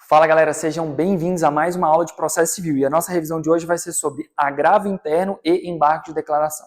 Fala galera, sejam bem-vindos a mais uma aula de processo civil e a nossa revisão de hoje vai ser sobre agravo interno e embargo de declaração.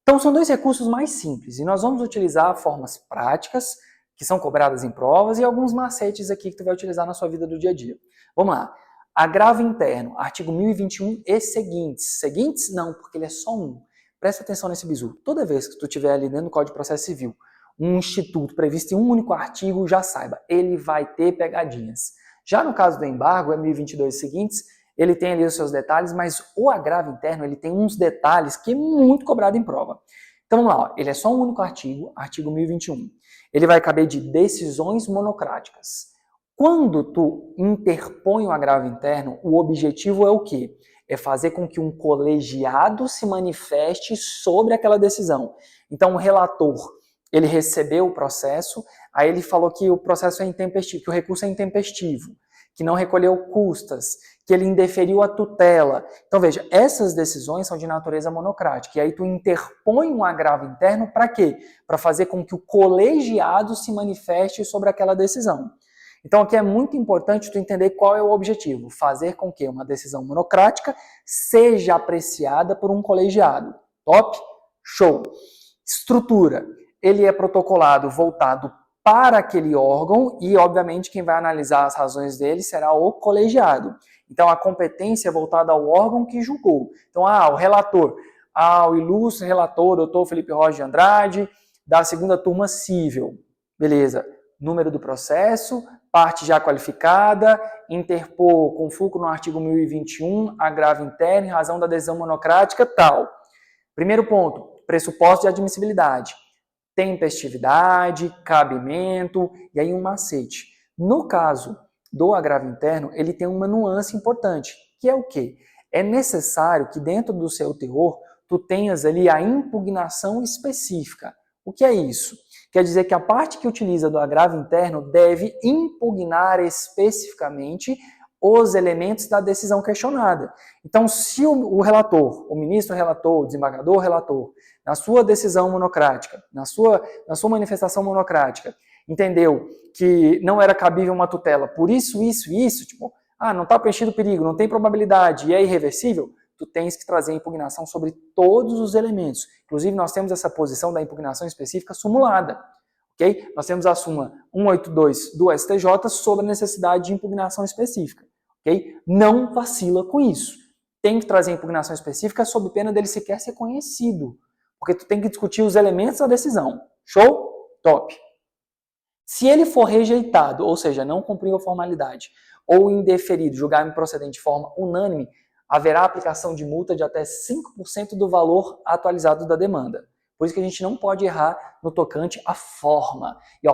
Então são dois recursos mais simples e nós vamos utilizar formas práticas que são cobradas em provas e alguns macetes aqui que tu vai utilizar na sua vida do dia a dia. Vamos lá. Agravo interno, artigo 1021 e seguintes. Seguintes não, porque ele é só um. Presta atenção nesse bizu. Toda vez que tu estiver ali dentro do Código de Processo Civil, um instituto previsto em um único artigo, já saiba, ele vai ter pegadinhas. Já no caso do embargo, é 1022 seguintes, ele tem ali os seus detalhes, mas o agravo interno ele tem uns detalhes que é muito cobrado em prova. Então vamos lá, ó. Ele é só um único artigo, artigo 1021. Ele vai caber de decisões monocráticas. Quando tu interpõe o agravo interno, o objetivo é o quê? É fazer com que um colegiado se manifeste sobre aquela decisão. Então o relator, ele recebeu o processo, aí ele falou que o processo é intempestivo, que o recurso é intempestivo, que não recolheu custas, que ele indeferiu a tutela. Então veja, essas decisões são de natureza monocrática, e aí tu interpõe um agravo interno para quê? Para fazer com que o colegiado se manifeste sobre aquela decisão. Então aqui é muito importante tu entender qual é o objetivo, fazer com que uma decisão monocrática seja apreciada por um colegiado. Top? Show! Estrutura. Ele é protocolado voltado para aquele órgão e, obviamente, quem vai analisar as razões dele será o colegiado. Então, a competência é voltada ao órgão que julgou. Então, o relator, o ilustre relator, doutor Felipe Rocha de Andrade, da segunda turma civil. Beleza. Número do processo, parte já qualificada, interpor com fulcro no artigo 1021, agravo interno, em razão da decisão monocrática, tal. Primeiro ponto, pressuposto de admissibilidade. Tempestividade, cabimento, e aí um macete. No caso do agravo interno, ele tem uma nuance importante, que é o quê? É necessário que dentro do seu teor, tu tenhas ali a impugnação específica. O que é isso? Quer dizer que a parte que utiliza do agravo interno deve impugnar especificamente os elementos da decisão questionada. Então, se o relator, o ministro relator, o desembargador relator, na sua decisão monocrática, na sua manifestação monocrática, entendeu que não era cabível uma tutela por isso, tipo, não está preenchido o perigo, não tem probabilidade e é irreversível, tu tens que trazer a impugnação sobre todos os elementos. Inclusive, nós temos essa posição da impugnação específica sumulada. Okay? Nós temos a súmula 182 do STJ sobre a necessidade de impugnação específica. Okay? Não vacila com isso. Tem que trazer a impugnação específica sob pena dele sequer ser conhecido. Porque tu tem que discutir os elementos da decisão. Show? Top. Se ele for rejeitado, ou seja, não cumpriu a formalidade, ou indeferido, julgado improcedente de forma unânime, haverá aplicação de multa de até 5% do valor atualizado da demanda. Por isso que a gente não pode errar no tocante à forma. E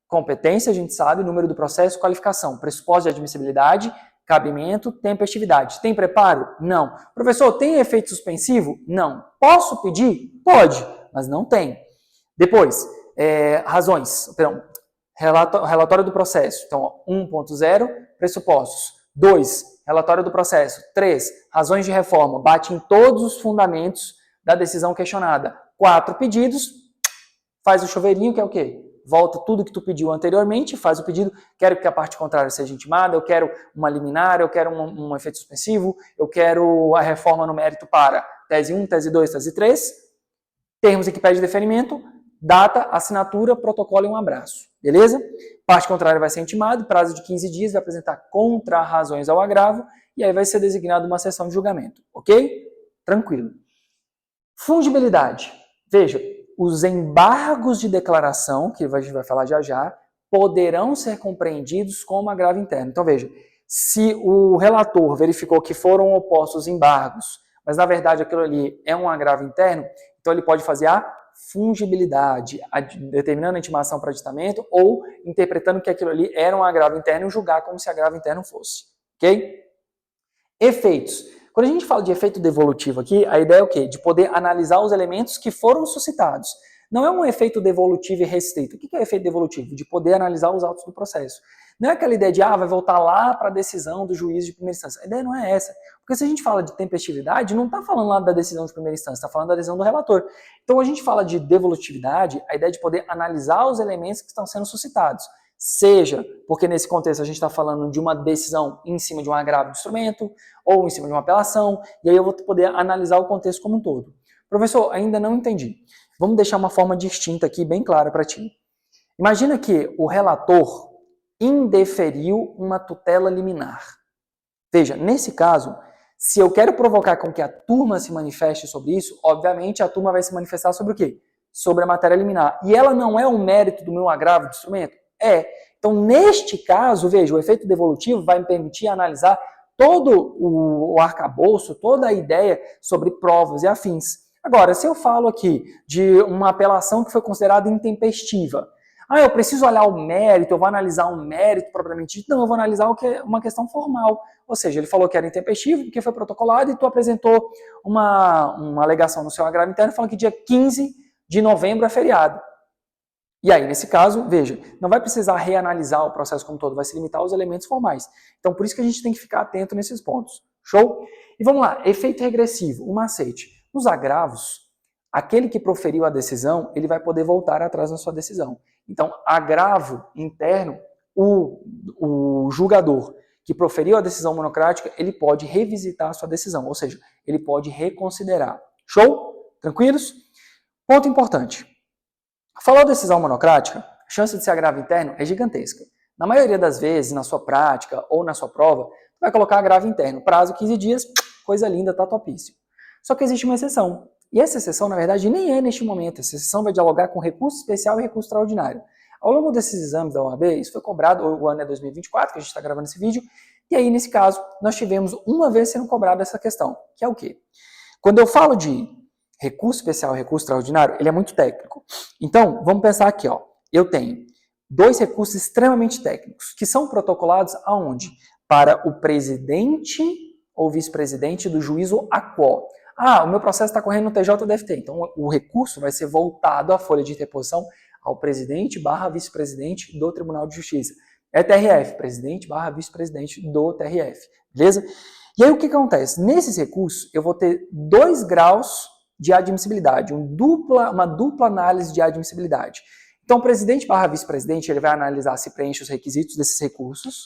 competência, a gente sabe, número do processo, qualificação, pressuposto de admissibilidade, cabimento, tempestividade. Tem preparo? Não. Professor, tem efeito suspensivo? Não. Posso pedir? Pode, mas não tem. Depois, relatório do processo. Então, 1.0, pressupostos. 2, relatório do processo. 3, razões de reforma. Bate em todos os fundamentos da decisão questionada. 4, pedidos. Faz o choveirinho, que é o quê? Volta tudo que tu pediu anteriormente, faz o pedido, quero que a parte contrária seja intimada, eu quero uma liminar, eu quero um efeito suspensivo, eu quero a reforma no mérito para tese 1, tese 2, tese 3, termos em que pede deferimento, data, assinatura, protocolo e um abraço, beleza? Parte contrária vai ser intimada, prazo de 15 dias, vai apresentar contra-razões ao agravo, e aí vai ser designada uma sessão de julgamento, ok? Tranquilo. Fungibilidade. Veja, os embargos de declaração, que a gente vai falar já já, poderão ser compreendidos como agravo interno. Então veja, se o relator verificou que foram opostos embargos, mas na verdade aquilo ali é um agravo interno, então ele pode fazer a fungibilidade, determinando a intimação para aditamento ou interpretando que aquilo ali era um agravo interno e julgar como se agravo interno fosse. Ok? Efeitos. Quando a gente fala de efeito devolutivo aqui, a ideia é o quê? De poder analisar os elementos que foram suscitados. Não é um efeito devolutivo e restrito. O que é efeito devolutivo? De poder analisar os autos do processo. Não é aquela ideia de, vai voltar lá para a decisão do juiz de primeira instância. A ideia não é essa. Porque se a gente fala de tempestividade, não está falando lá da decisão de primeira instância, está falando da decisão do relator. Então, a gente fala de devolutividade, a ideia é de poder analisar os elementos que estão sendo suscitados. seja porque nesse contexto a gente está falando de uma decisão em cima de um agravo de instrumento ou em cima de uma apelação, e aí eu vou poder analisar o contexto como um todo. Professor, ainda não entendi. Vamos deixar uma forma distinta aqui, bem clara para ti. Imagina que o relator indeferiu uma tutela liminar. Veja, nesse caso, se eu quero provocar com que a turma se manifeste sobre isso, obviamente a turma vai se manifestar sobre o quê? Sobre a matéria liminar. E ela não é um mérito do meu agravo de instrumento? É. Então, neste caso, veja, o efeito devolutivo vai me permitir analisar todo o arcabouço, toda a ideia sobre provas e afins. Agora, se eu falo aqui de uma apelação que foi considerada intempestiva, eu preciso olhar o mérito, eu vou analisar um mérito propriamente dito. Não, eu vou analisar o que é uma questão formal. Ou seja, ele falou que era intempestivo, porque foi protocolado, e tu apresentou uma alegação no seu agravo interno falando que dia 15 de novembro é feriado. E aí, nesse caso, veja, não vai precisar reanalisar o processo como todo, vai se limitar aos elementos formais. Então, por isso que a gente tem que ficar atento nesses pontos. Show? E vamos lá, efeito regressivo, o macete. Nos agravos, aquele que proferiu a decisão, ele vai poder voltar atrás na sua decisão. Então, agravo interno, o julgador que proferiu a decisão monocrática, ele pode revisitar a sua decisão, ou seja, ele pode reconsiderar. Show? Tranquilos? Ponto importante. Falou decisão monocrática, a chance de ser agravo interno é gigantesca. Na maioria das vezes, na sua prática ou na sua prova, você vai colocar agravo interno. Prazo 15 dias, coisa linda, tá topíssimo. Só que existe uma exceção. E essa exceção, na verdade, nem é neste momento. Essa exceção vai dialogar com recurso especial e recurso extraordinário. Ao longo desses exames da OAB, isso foi cobrado, o ano é 2024, que a gente está gravando esse vídeo, e aí, nesse caso, nós tivemos uma vez sendo cobrada essa questão, que é o quê? Quando eu falo de recurso especial e recurso extraordinário, ele é muito técnico. Então, vamos pensar aqui, ó. Eu tenho dois recursos extremamente técnicos, que são protocolados aonde? Para o presidente ou vice-presidente do juízo a qual. O meu processo está correndo no TJDFT. Então, o recurso vai ser voltado à folha de interposição ao presidente / vice-presidente do Tribunal de Justiça. É TRF, presidente / vice-presidente do TRF. Beleza? E aí, o que acontece? Nesses recursos, eu vou ter 2 graus de admissibilidade, uma dupla análise de admissibilidade. Então, o presidente / vice-presidente, ele vai analisar se preenche os requisitos desses recursos.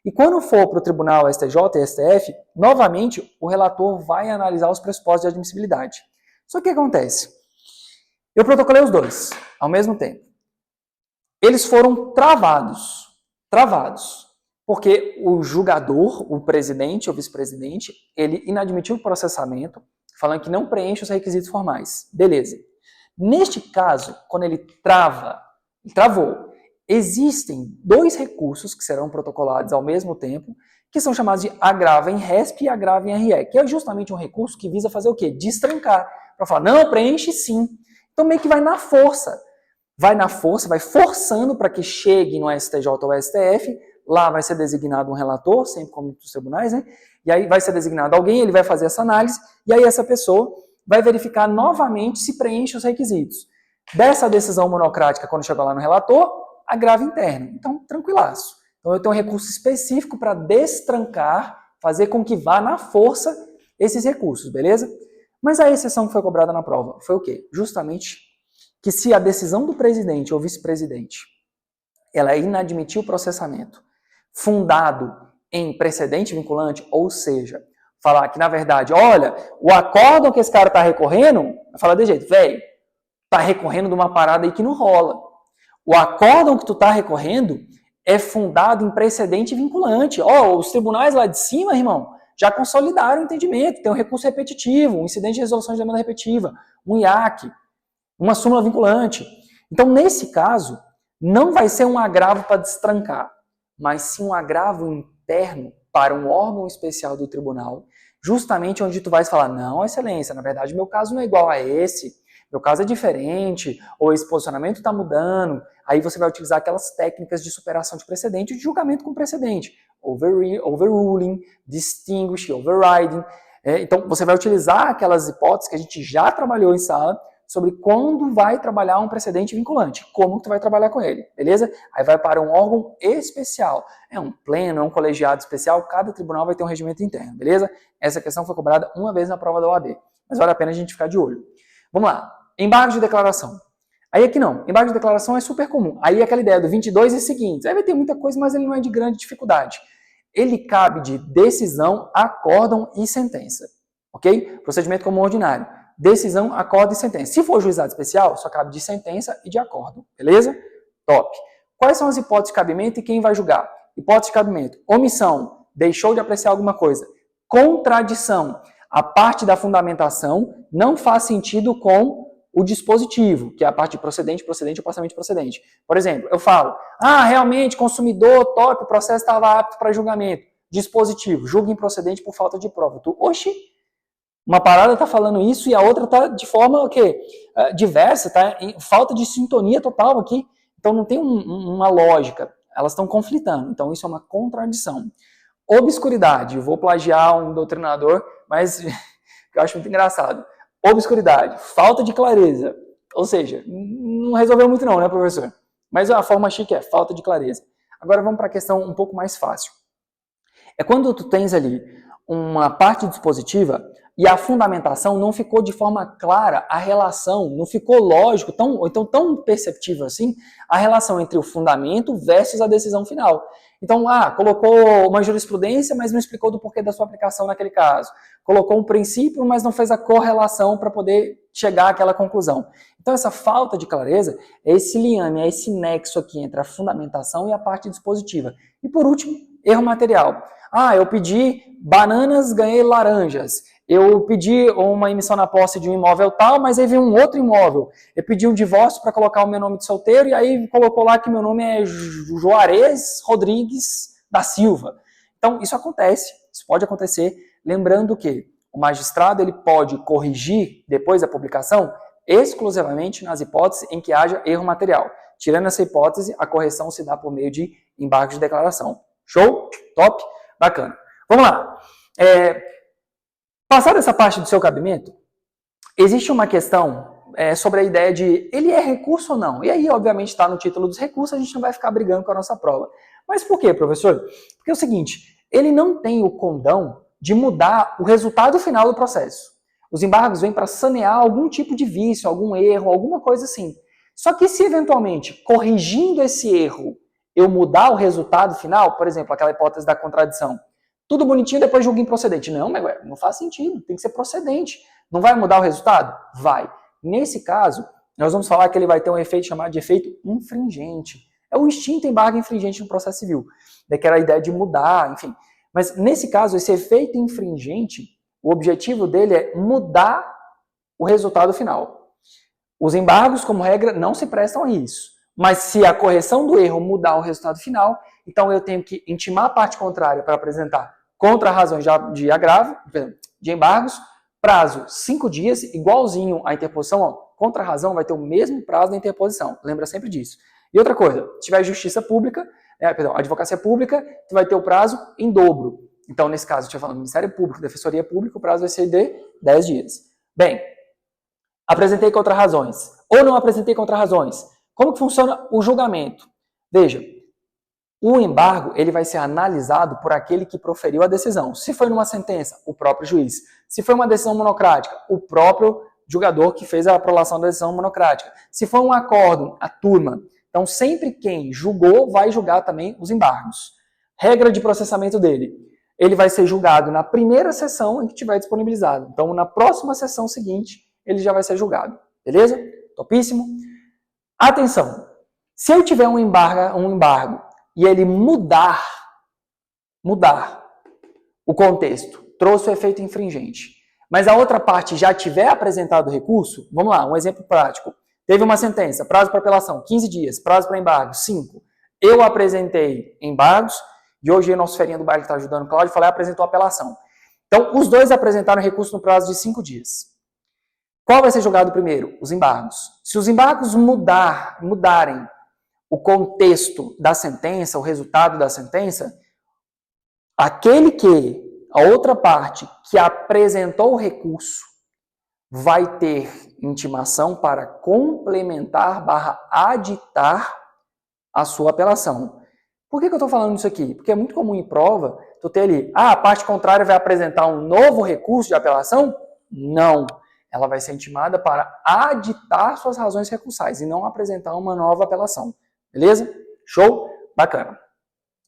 E quando for para o Tribunal STJ e STF, novamente, o relator vai analisar os pressupostos de admissibilidade. Só que o que acontece? Eu protocolei os dois, ao mesmo tempo. Eles foram travados, porque o julgador, o presidente ou vice-presidente, ele inadmitiu o processamento, falando que não preenche os requisitos formais. Beleza. Neste caso, quando ele travou, existem 2 recursos que serão protocolados ao mesmo tempo, que são chamados de agravo em RESP e agravo em RE, que é justamente um recurso que visa fazer o quê? Destrancar. Para falar, não, preenche sim. Então meio que vai na força. Vai forçando para que chegue no STJ ou STF, lá vai ser designado um relator, sempre como nos tribunais, né? E aí vai ser designado alguém, ele vai fazer essa análise, e aí essa pessoa vai verificar novamente se preenche os requisitos. Dessa decisão monocrática, quando chegou lá no relator, agravo interno. Então, tranquilaço. Então, eu tenho um recurso específico para destrancar, fazer com que vá na força esses recursos, beleza? Mas a exceção que foi cobrada na prova foi o quê? Justamente que se a decisão do presidente ou vice-presidente ela inadmitiu o processamento fundado em precedente vinculante, ou seja, falar que, na verdade, olha, o acórdão que esse cara está recorrendo, fala de jeito, velho, tá recorrendo de uma parada aí que não rola. O acórdão que tu tá recorrendo é fundado em precedente vinculante. Os tribunais lá de cima, irmão, já consolidaram o entendimento. Tem um recurso repetitivo, um incidente de resolução de demanda repetitiva, um IAC, uma súmula vinculante. Então, nesse caso, não vai ser um agravo para destrancar, mas sim um agravo interno para um órgão especial do tribunal, justamente onde tu vais falar, não, excelência, na verdade, meu caso não é igual a esse, meu caso é diferente, ou esse posicionamento está mudando, aí você vai utilizar aquelas técnicas de superação de precedente e de julgamento com precedente, overruling, distinguish, overriding. Então, você vai utilizar aquelas hipóteses que a gente já trabalhou em sala sobre quando vai trabalhar um precedente vinculante, como que tu vai trabalhar com ele, beleza? Aí vai para um órgão especial, é um pleno, é um colegiado especial, cada tribunal vai ter um regimento interno, beleza? Essa questão foi cobrada uma vez na prova da OAB, mas vale a pena a gente ficar de olho. Vamos lá, embargo de declaração. Aí aqui não, embargo de declaração é super comum. Aí aquela ideia do 22 e seguintes, aí vai ter muita coisa, mas ele não é de grande dificuldade. Ele cabe de decisão, acórdão e sentença, ok? Procedimento comum ordinário. Decisão, acórdão e sentença. Se for juizado especial, só cabe de sentença e de acórdão, beleza? Top. Quais são as hipóteses de cabimento e quem vai julgar? Hipótese de cabimento, omissão, deixou de apreciar alguma coisa. Contradição, a parte da fundamentação não faz sentido com o dispositivo, que é a parte de procedente, procedente ou parcialmente procedente. Por exemplo, eu falo, realmente, consumidor, top, o processo estava apto para julgamento. Dispositivo, julga improcedente por falta de prova. Oxi, uma parada está falando isso e a outra está de forma o quê? Diversa, tá? Falta de sintonia total aqui. Então não tem uma lógica, elas estão conflitando. Então isso é uma contradição. Obscuridade, eu vou plagiar um doutrinador, mas eu acho muito engraçado. Obscuridade, falta de clareza. Ou seja, não resolveu muito não, né, professor? Mas a forma chique é falta de clareza. Agora vamos para a questão um pouco mais fácil. É quando tu tens ali uma parte dispositiva e a fundamentação não ficou de forma clara, a relação, não ficou lógico, tão perceptível assim, a relação entre o fundamento versus a decisão final. Então, colocou uma jurisprudência, mas não explicou do porquê da sua aplicação naquele caso. Colocou um princípio, mas não fez a correlação para poder chegar àquela conclusão. Então, essa falta de clareza é esse liame, é esse nexo aqui entre a fundamentação e a parte dispositiva. E por último, erro material. Eu pedi bananas, ganhei laranjas. Eu pedi uma emissão na posse de um imóvel tal, mas aí veio um outro imóvel. Eu pedi um divórcio para colocar o meu nome de solteiro e aí colocou lá que meu nome é Juarez Rodrigues da Silva. Então, isso acontece, isso pode acontecer. Lembrando que o magistrado ele pode corrigir depois da publicação exclusivamente nas hipóteses em que haja erro material. Tirando essa hipótese, a correção se dá por meio de embargo de declaração. Show? Top? Bacana. Vamos lá. Passada essa parte do seu cabimento, existe uma questão sobre a ideia de ele é recurso ou não. E aí, obviamente, está no título dos recursos, a gente não vai ficar brigando com a nossa prova. Mas por quê, professor? Porque é o seguinte, ele não tem o condão de mudar o resultado final do processo. Os embargos vêm para sanear algum tipo de vício, algum erro, alguma coisa assim. Só que se eventualmente, corrigindo esse erro, eu mudar o resultado final, por exemplo, aquela hipótese da contradição, tudo bonitinho, depois julga improcedente. Não, mas não faz sentido, tem que ser procedente. Não vai mudar o resultado? Vai. Nesse caso, nós vamos falar que ele vai ter um efeito chamado de efeito infringente. É o extinto embargo infringente no processo civil. Que era a ideia de mudar, enfim. Mas nesse caso, esse efeito infringente, o objetivo dele é mudar o resultado final. Os embargos, como regra, não se prestam a isso. Mas se a correção do erro mudar o resultado final, então eu tenho que intimar a parte contrária para apresentar contra-razões de agravo, de embargos, prazo 5 dias, igualzinho à interposição, contra-razão vai ter o mesmo prazo da interposição, lembra sempre disso. E outra coisa, se tiver justiça pública, advocacia pública, tu vai ter o prazo em dobro. Então, nesse caso, eu tinha falado Ministério Público, Defensoria Pública, o prazo vai ser de 10 dias. Bem, apresentei contra-razões, ou não apresentei contra-razões. Como que funciona o julgamento? Veja, o embargo ele vai ser analisado por aquele que proferiu a decisão. Se foi numa sentença, o próprio juiz. Se foi uma decisão monocrática, o próprio julgador que fez a prolação da decisão monocrática. Se foi um acórdão, a turma. Então, sempre quem julgou vai julgar também os embargos. Regra de processamento dele. Ele vai ser julgado na primeira sessão em que tiver disponibilizado. Então, na próxima sessão seguinte, ele já vai ser julgado. Beleza? Topíssimo? Atenção! Se eu tiver um embargo e ele mudar o contexto, trouxe o efeito infringente, mas a outra parte já tiver apresentado o recurso, vamos lá, um exemplo prático. Teve uma sentença, prazo para apelação, 15 dias, prazo para embargo, 5. Eu apresentei embargos, e hoje o nosso ferinha do baile que está ajudando o Cláudio, apresentou a apelação. Então, os dois apresentaram recurso no prazo de 5 dias. Qual vai ser julgado primeiro? Os embargos. Se os embargos mudarem o contexto da sentença, o resultado da sentença, a outra parte que apresentou o recurso vai ter intimação para complementar / aditar a sua apelação. Por que eu estou falando isso aqui? Porque é muito comum em prova tu ter ali, a parte contrária vai apresentar um novo recurso de apelação? Não. ela vai ser intimada para aditar suas razões recursais e não apresentar uma nova apelação. Beleza? Show? Bacana.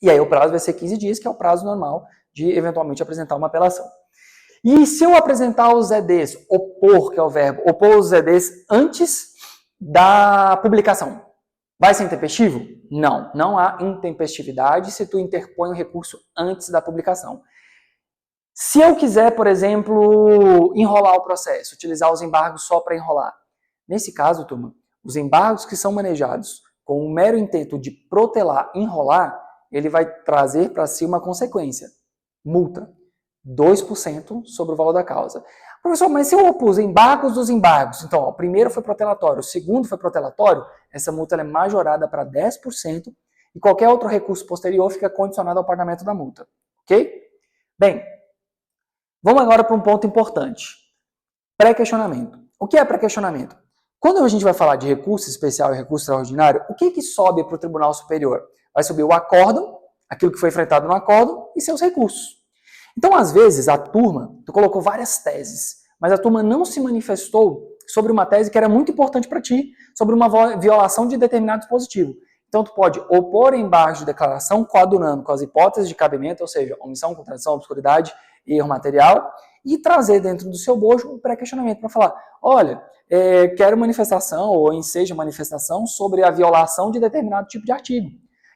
E aí o prazo vai ser 15 dias, que é o prazo normal de eventualmente apresentar uma apelação. E se eu apresentar os EDs, opor, que é o verbo, opor os EDs antes da publicação, vai ser intempestivo? Não, não há intempestividade se tu interpõe o recurso antes da publicação. Se eu quiser, por exemplo, enrolar o processo, utilizar os embargos só para enrolar. Nesse caso, turma, os embargos que são manejados com o mero intento de protelar, enrolar, ele vai trazer para si uma consequência. Multa. 2% sobre o valor da causa. Professor, mas se eu opus embargos dos embargos, então, ó, o primeiro foi protelatório, o segundo foi protelatório, essa multa é majorada para 10% e qualquer outro recurso posterior fica condicionado ao pagamento da multa. Ok? Bem, vamos agora para um ponto importante. Pré-questionamento. O que é pré-questionamento? Quando a gente vai falar de recurso especial e recurso extraordinário, o que sobe para o Tribunal Superior? Vai subir o acórdão, aquilo que foi enfrentado no acórdão, e seus recursos. Então, às vezes, a turma, tu colocou várias teses, mas a turma não se manifestou sobre uma tese que era muito importante para ti, sobre uma violação de determinado dispositivo. Então, tu pode opor embargos de declaração coadunando com as hipóteses de cabimento, ou seja, omissão, contradição, obscuridade e erro material, e trazer dentro do seu bojo um pré-questionamento para falar, olha, quero manifestação ou ensejo manifestação sobre a violação de determinado tipo de artigo.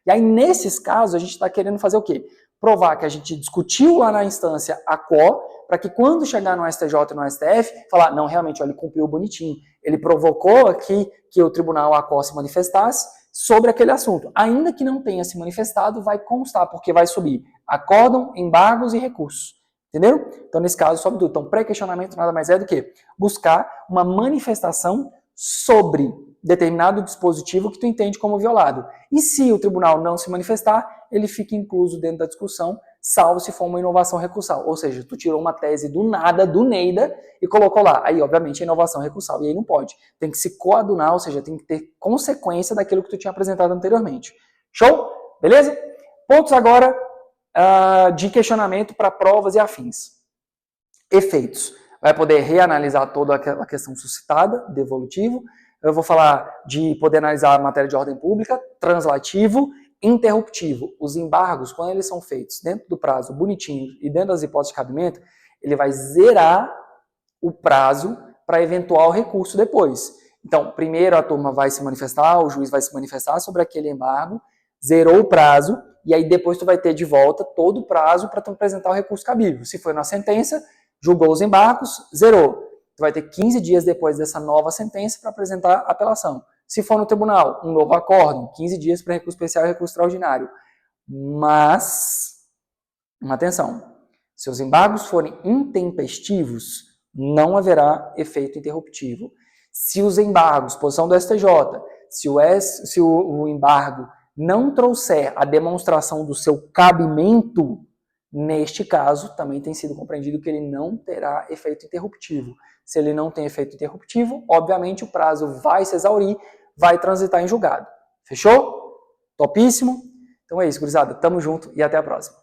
E aí, nesses casos, a gente está querendo fazer o quê? Provar que a gente discutiu lá na instância a quo, para que quando chegar no STJ e no STF, falar, não, realmente, olha, ele cumpriu bonitinho. Ele provocou aqui que o tribunal a quo se manifestasse sobre aquele assunto. Ainda que não tenha se manifestado, vai constar, porque vai subir acórdão, embargos e recursos. Entenderam? Então, nesse caso, sobe tudo. Então, pré-questionamento nada mais é do que buscar uma manifestação sobre determinado dispositivo que tu entende como violado. E se o tribunal não se manifestar, ele fica incluso dentro da discussão, salvo se for uma inovação recursal. Ou seja, tu tirou uma tese do nada, do Neida, e colocou lá. Aí, obviamente, é inovação recursal. E aí não pode. Tem que se coadunar, ou seja, tem que ter consequência daquilo que tu tinha apresentado anteriormente. Show? Beleza? Pontos agora de questionamento para provas e afins. Efeitos. Vai poder reanalisar toda aquela questão suscitada, devolutivo. Eu vou falar de poder analisar a matéria de ordem pública, translativo, interruptivo. Os embargos, quando eles são feitos dentro do prazo bonitinho e dentro das hipóteses de cabimento, ele vai zerar o prazo para eventual recurso depois. Então, primeiro a turma vai se manifestar, o juiz vai se manifestar sobre aquele embargo, zerou o prazo, e aí depois tu vai ter de volta todo o prazo para tu apresentar o recurso cabível. Se foi na sentença, julgou os embargos, zerou. Tu vai ter 15 dias depois dessa nova sentença para apresentar a apelação. Se for no tribunal, um novo acórdão, 15 dias para recurso especial e recurso extraordinário. Mas, atenção, se os embargos forem intempestivos, não haverá efeito interruptivo. Se os embargos, posição do STJ, se o embargo não trouxer a demonstração do seu cabimento, neste caso, também tem sido compreendido que ele não terá efeito interruptivo. Se ele não tem efeito interruptivo, obviamente o prazo vai se exaurir, vai transitar em julgado. Fechou? Topíssimo? Então é isso, gurizada. Tamo junto e até a próxima.